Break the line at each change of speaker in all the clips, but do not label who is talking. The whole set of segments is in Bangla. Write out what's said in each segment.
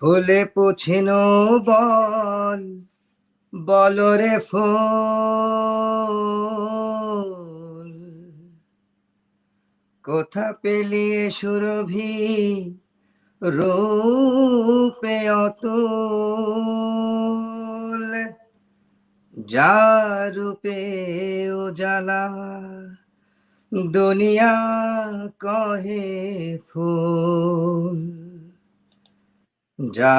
ফুলে পুছিনো বল বলরে ফুল, কোথা পেলি এ সুরভি রূপে অতুল, যা রূপে উজালা দুনিয়া কহে ফুল, যা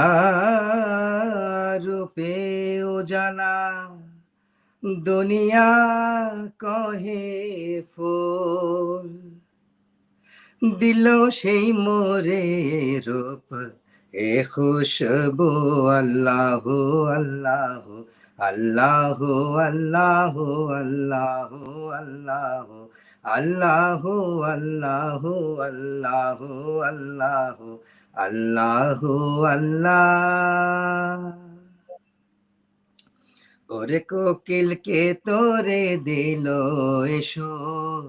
রূপে উজালা দুনিয়া কহে ফুল, দিল সেই মোরে রূপ এ খুশবু, আল্লাহ আল্লাহ আল্লাহ আল্লাহ আল্লাহ আল্লাহ আল্লাহ আল্লাহ আল্লাহ আল্লাহ আল্লাহ আল্লাহ। ওরে কোকিল কে তোরে দিল এসর,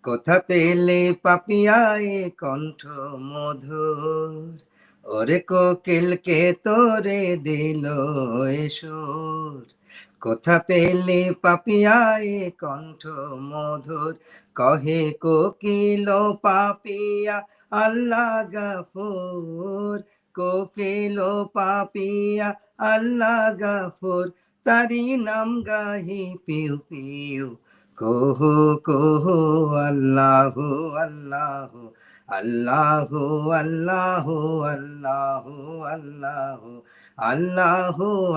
কোথা পেলে পাপিয়ায় কণ্ঠ মধুর, ওরে কোকিল কে তোরে দিল এসর, কোথা পেলে পাপিয়ায় কণ্ঠ মধুর, কহে কোকিল পাপিয়া আল্লাহ গাফুর, কোকিল পাপিয়া আল্লাহ গাফুর, তারি নাম গাহি পিউ পিউ কোহো কোহো, আল্লাহ আল্লাহ আল্লাহ আল্লাহ আল্লাহ আল্লাহ আল্লাহ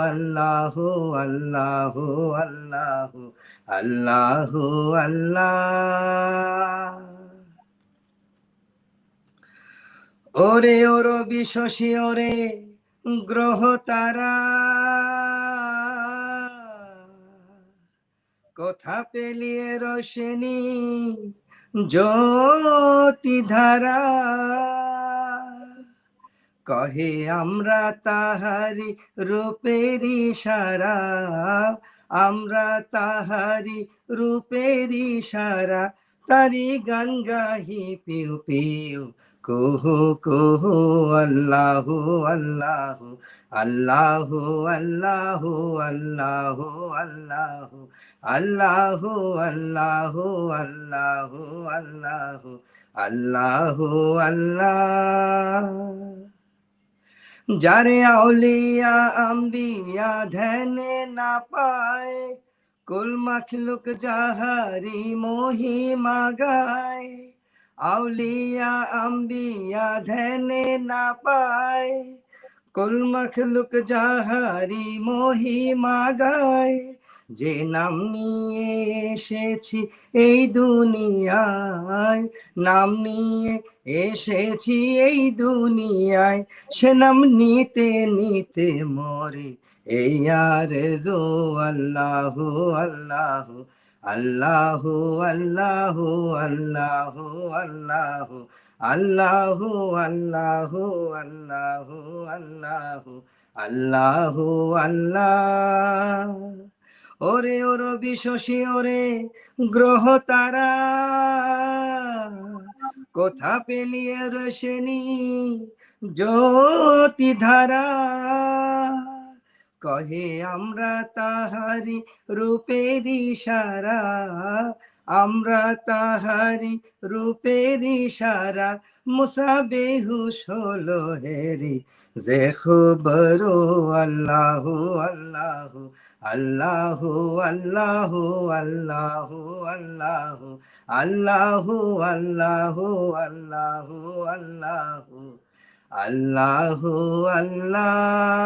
আল্লাহ আল্লাহ আল্লাহ আল্লাহ আল্লাহ। ওরে ওর বিশ্বসী ওরে গ্রহ তারা, কোথা পেলিয়ে রোশনি জ্যোতি ধারা, কহে আমরা তাহারি রূপেরি সারা, আমরা তাহারি রূপেরি সারা, তারি গান গাহি পিউ পিউ কুহু কুহু, আল্লাহ আল্লাহ আল্লাহ আল্লাহ আল্লাহ আল্লাহ আল্লাহ আল্লাহ আল্লাহ আল্লাহ আল্লাহ আল্লাহ। যারে আউলিয়া আম্বিয়া ধ্যানে না পায়, কুল মখলুক যাহারি মহিমা গায়, আউলিয়া আম্বিয়া ধ্যানে না পায়, কুল মখলুক যাহারি মহিমা গায়, যে নাম নিয়ে এসেছি এই দুনিয়ায়, নাম নিয়ে এসেছি এই দুনিয়ায়, সে নাম নিতে নিতে মরে এই আরজু, আল্লাহ আল্লাহ আল্লাহ আল্লাহ আল্লাহ আল্লাহ আল্লাহ আল্লাহ আল্লাহ আল্লাহ আল্লাহ আল্লাহ। ওরে ওর বিশ্বসী ওরে গ্রহ তারা, কোথা পেলিয়ে রোশনি জ্যোতি ধারা, কহে আমরা তাহারি রূপেরি সারা, আমরা তাহারি রূপেরি সারা, মুসা বেহুশ হলো হেরি যে খবরো, আল্লাহ আল্লাহ আল্লাহ আল্লাহ আল্লাহ আল্লাহ আল্লাহ আল্লাহ আল্লাহ আল্লাহ আল্লাহ আল্লাহ।